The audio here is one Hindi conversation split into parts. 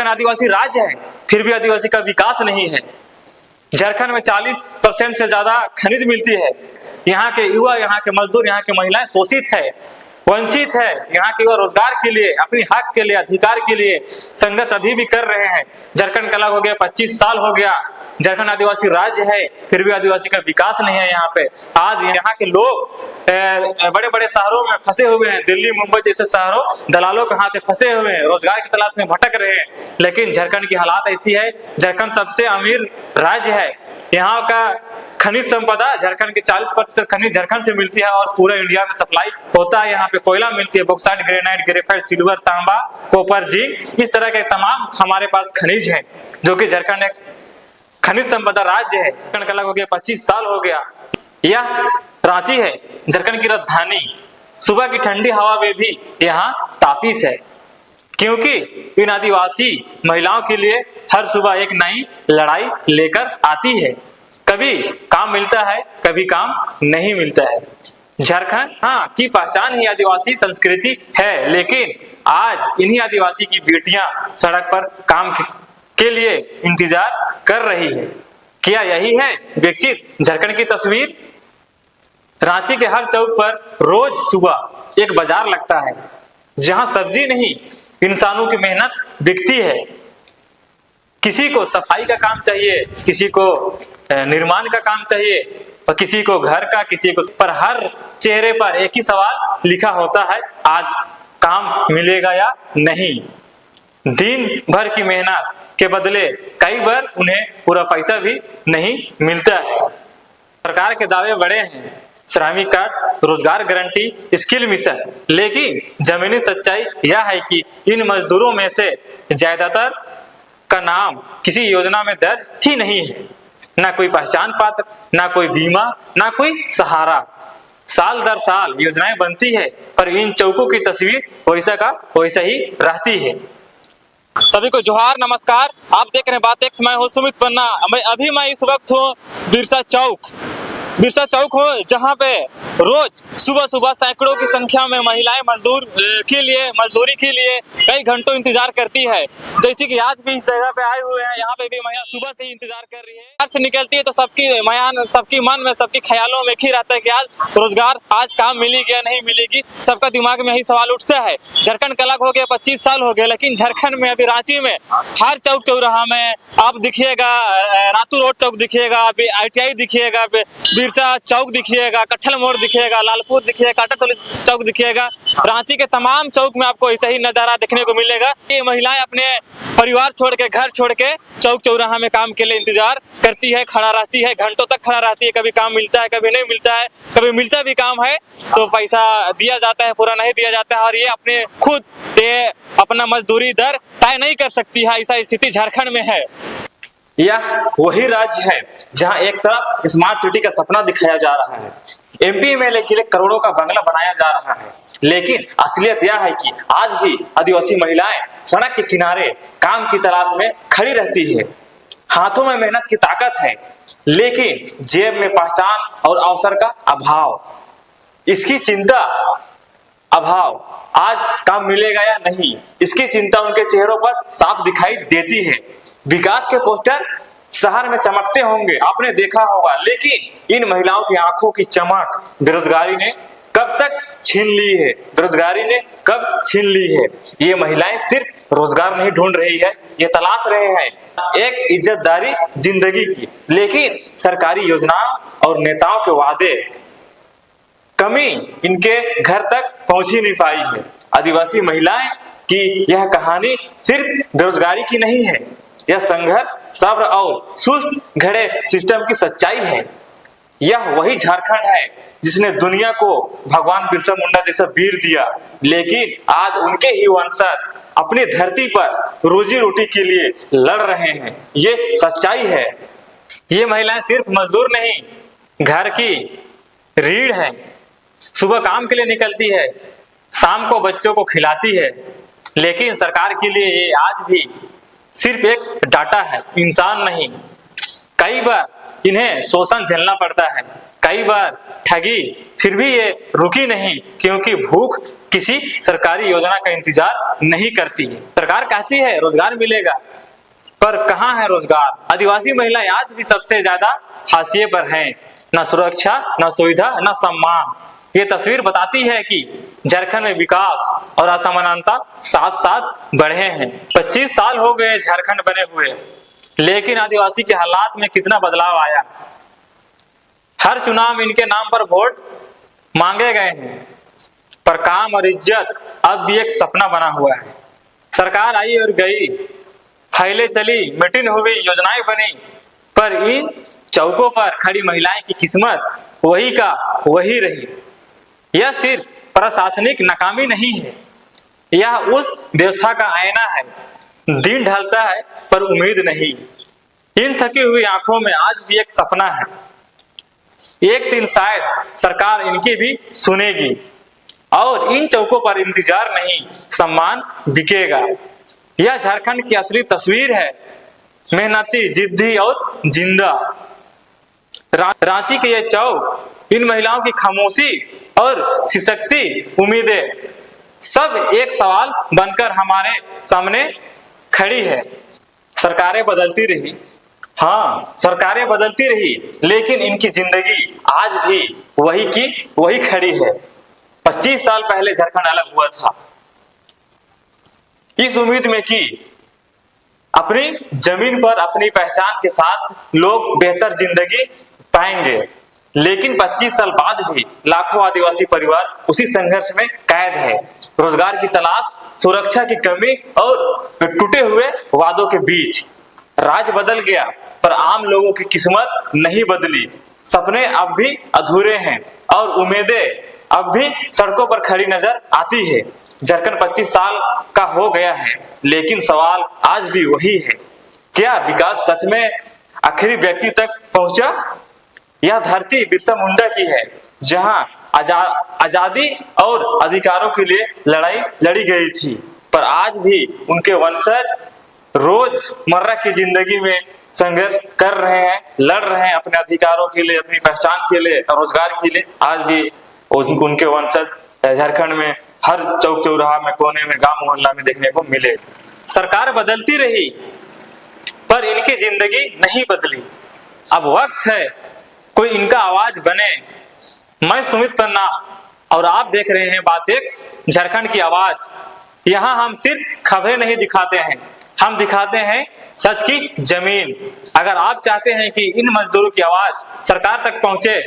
झारखंड आदिवासी राज्य है, फिर भी आदिवासी का विकास नहीं है। झारखंड में 40% से ज्यादा खनिज मिलती है। यहाँ के युवा, यहाँ के मजदूर, यहाँ की महिलाएं शोषित है, वंचित है। यहाँ के युवा रोजगार के लिए, अपने हक के लिए, अधिकार के लिए संघर्ष अभी भी कर रहे हैं। झारखंड का अलग हो गया, 25 साल हो गया। झारखंड आदिवासी राज्य है, फिर भी आदिवासी का विकास नहीं है। यहाँ पे आज यहाँ के लोग बड़े बड़े शहरों में फंसे हुए हैं, दिल्ली मुंबई जैसे शहरों दलालों के हाथ फंसे हुए हैं, रोजगार की तलाश में भटक रहे हैं। लेकिन झारखंड की हालात ऐसी है, झारखंड सबसे अमीर राज्य है। यहाँ का खनिज संपदा, झारखंड की 40% खनिज झारखंड से मिलती है और पूरे इंडिया में सप्लाई होता है। यहाँ पे कोयला मिलती है, बॉक्साइट, ग्रेनाइट, ग्रेफाइट, सिल्वर, तांबा, कॉपर, जिंक, इस तरह के तमाम हमारे पास खनिज है, जो कि झारखंड एक खनिज संपदा राज्य है। झारखंड का अलग हो गया, 25 साल हो गया। यह रांची है, झारखंड की राजधानी। सुबह की ठंडी हवा में भी यहाँ तापीस है, क्योंकि इन आदिवासी महिलाओं के लिए हर सुबह एक नई लड़ाई लेकर आती है। कभी काम मिलता है, कभी काम नहीं मिलता है। झारखंड की पहचान ही आदिवासी संस्कृति है, लेकिन आज इन्हीं आदिवासी की बेटियां सड़क पर काम के लिए इंतजार कर रही है। क्या यही है विकसित झारखंड की तस्वीर? रांची के हर चौक पर रोज सुबह एक बाजार लगता है, जहां सब्जी नहीं, इंसानों की मेहनत बिकती है। किसी को सफाई का काम चाहिए, किसी को निर्माण का काम चाहिए, और किसी को घर का, किसी को, पर हर चेहरे पर एक ही सवाल लिखा होता है, आज काम मिलेगा या नहीं। दिन भर की मेहनत के बदले कई बार उन्हें पूरा पैसा भी नहीं मिलता है। सरकार के दावे बड़े हैं, श्रमिक कार्ड, रोजगार गारंटी, स्किल मिशन, लेकिन जमीनी सच्चाई यह है कि इन मजदूरों में से ज्यादातर का नाम किसी योजना में दर्ज ही नहीं है। ना कोई पहचान पत्र, ना कोई बीमा, ना कोई सहारा। साल दर साल योजनाएं बनती है, पर इन चौकों की तस्वीर वैसा का वैसा ही रहती है। सभी को जोहार, नमस्कार। आप देख रहे हैं बात एक्स, मैं हूं सुमित पन्ना। मैं इस वक्त हूं बिरसा चौक हो, जहां पे रोज सुबह सुबह सैकड़ों की संख्या में महिलाएं मजदूरी के लिए कई घंटों इंतजार करती है। जैसे कि आज भी इस जगह पे आए हुए हैं, यहाँ पे भी महिला सुबह से ही इंतजार कर रही है। घर से निकलती है तो सबकी मन में, सबकी ख्यालों में ही रहता है कि आज रोजगार, आज काम मिलेगी या नहीं मिलेगी। सबका दिमाग में यही सवाल उठता है। झारखंड का अलग हो गया, 25 साल हो गए, लेकिन झारखंड में अभी रांची में हर चौक चौराहा में आप दिखिएगा, रातू रोड चौक दिखिएगा, ITI दिखिएगा, बिरसा चौक दिखिएगा, कट्ठल मोड़ दिखिएगा, लालपुर दिखिएगा, काटाटोली चौक दिखिएगा। रांची के तमाम चौक में आपको ऐसा ही नजारा देखने को मिलेगा। ये महिलाएं अपने परिवार छोड़ के, घर छोड़ के चौक चौराहा में काम के लिए इंतजार करती है, खड़ा रहती है, घंटों तक खड़ा रहती है। कभी काम मिलता है, कभी नहीं मिलता है, कभी मिलता भी काम है तो पैसा दिया जाता है, पूरा नहीं दिया जाता है, और ये अपना मजदूरी दर तय नहीं कर सकती है। ऐसा स्थिति झारखंड में है। यह वही राज्य है जहां एक तरफ स्मार्ट सिटी का सपना दिखाया जा रहा है, MP MLA के लिए करोड़ों का बंगला बनाया जा रहा है, लेकिन असलियत यह है कि आज भी आदिवासी महिलाएं सड़क के किनारे काम की तलाश में खड़ी रहती है। हाथों में मेहनत की ताकत है, लेकिन जेब में पहचान और अवसर का अभाव, इसकी चिंता, आज काम मिलेगा या नहीं, इसकी चिंता उनके चेहरों पर साफ दिखाई देती है। विकास के पोस्टर शहर में चमकते होंगे, आपने देखा होगा, लेकिन इन महिलाओं की आंखों की चमक बेरोजगारी ने कब तक छीन ली है, ये महिलाएं सिर्फ रोजगार नहीं ढूंढ रही है, ये तलाश रहे हैं एक इज्जतदारी जिंदगी की। लेकिन सरकारी योजनाओं और नेताओं के वादे कमी इनके घर तक पहुंच ही नहीं पाई है। आदिवासी महिलाएं की यह कहानी सिर्फ बेरोजगारी की नहीं है, यह संघर्ष, सब्र और सुस्त घड़े सिस्टम की सच्चाई है। यह वही झारखंड है जिसने दुनिया को भगवान बिरसा मुंडा जैसा वीर दिया, लेकिन आज उनके ही वंशज अपनी धरती पर रोजी रोटी के लिए लड़ रहे हैं। ये सच्चाई है। ये महिलाएं सिर्फ मजदूर नहीं, घर की रीढ़ है। सुबह काम के लिए निकलती है, शाम को बच्चों को खिलाती है, लेकिन सरकार के लिए ये आज भी सिर्फ एक डाटा है, इंसान नहीं। कई बार इन्हें शोषण झेलना पड़ता है, कई बार ठगी, फिर भी ये रुकी नहीं, क्योंकि भूख किसी सरकारी योजना का इंतजार नहीं करती है। सरकार कहती है रोजगार मिलेगा, पर कहाँ है रोजगार? आदिवासी महिलाएं आज भी सबसे ज्यादा हाशिए पर हैं। न सुरक्षा, न सुविधा, न सम्मान। ये तस्वीर बताती है कि झारखंड में विकास और असमानता साथ साथ बढ़े हैं। 25 साल हो गए झारखंड बने हुए, लेकिन आदिवासी के हालात में कितना बदलाव आया। हर चुनाव में इनके नाम पर वोट मांगे गए हैं, पर काम और इज्जत अब भी एक सपना बना हुआ है। सरकार आई और गई, फाइलें चली, मीटिंग हुई, योजनाएं बनी, पर इन चौकों पर खड़ी महिलाएं की किस्मत वही का वही रही। यह सिर्फ प्रशासनिक नाकामी नहीं है, यह उस व्यवस्था का आईना है। दिन ढलता है पर उम्मीद नहीं। इन थकी हुई आंखों में आज भी एक सपना है। एक दिन शायद सरकार इनकी भी सुनेगी और इन चौकों पर इंतजार नहीं, सम्मान बिकेगा। यह झारखंड की असली तस्वीर है, मेहनती, जिद्दी और जिंदा। रांची के ये चौक, इन महिलाओं की खामोशी और सशक्ति उम्मीदें सब एक सवाल बनकर हमारे सामने खड़ी है। सरकारें बदलती रही, हाँ सरकारें बदलती रही, लेकिन इनकी जिंदगी आज भी वही की वही खड़ी है। 25 साल पहले झारखंड अलग हुआ था, इस उम्मीद में कि अपनी जमीन पर अपनी पहचान के साथ लोग बेहतर जिंदगी पाएंगे, लेकिन 25 साल बाद भी लाखों आदिवासी परिवार उसी संघर्ष में कैद है। रोजगार की तलाश, सुरक्षा की कमी और टूटे हुए वादों के बीच। राज बदल गया, पर आम लोगों की किस्मत नहीं बदली। सपने अब भी अधूरे हैं और उम्मीदें अब भी सड़कों पर खड़ी नजर आती है। झारखंड 25 साल का हो गया है, लेकिन सवाल आज भी वही है, क्या विकास सच में आखिरी व्यक्ति तक पहुंचा? यह धरती बिरसा मुंडा की है, जहां आजादी और अधिकारों के लिए लड़ाई लड़ी गई थी, पर आज भी उनके वंशज रोजमर्रा की जिंदगी में संघर्ष कर रहे हैं, लड़ रहे हैं अपने अधिकारों के लिए, अपनी पहचान के लिए, रोजगार के लिए। आज भी उनके वंशज झारखंड में हर चौक चौराहा में, कोने में, गांव मोहल्ला में देखने को मिले। सरकार बदलती रही, पर इनकी जिंदगी नहीं बदली। अब वक्त है कोई इनका आवाज बने। मैं सुमित पन्ना और आप देख रहे हैं बात एक्स, झारखंड की आवाज। यहाँ हम सिर्फ खबरें नहीं दिखाते हैं, हम दिखाते हैं सच की जमीन। अगर आप चाहते हैं कि इन मजदूरों की आवाज सरकार तक पहुंचे,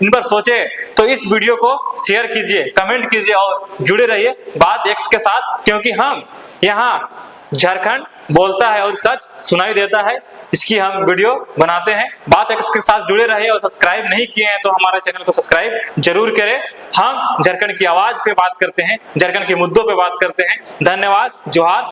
इन पर सोचे, तो इस वीडियो को शेयर कीजिए, कमेंट कीजिए और जुड़े रहिए बात एक्स के साथ, क्योंकि हम यहाँ झारखंड बोलता है और सच सुनाई देता है, इसकी हम वीडियो बनाते हैं। बात एक्स के साथ जुड़े रहिए और सब्सक्राइब नहीं किए हैं तो हमारे चैनल को सब्सक्राइब जरूर करें। हम झारखंड की आवाज पे बात करते हैं, झारखंड के मुद्दों पे बात करते हैं। धन्यवाद, जोहार।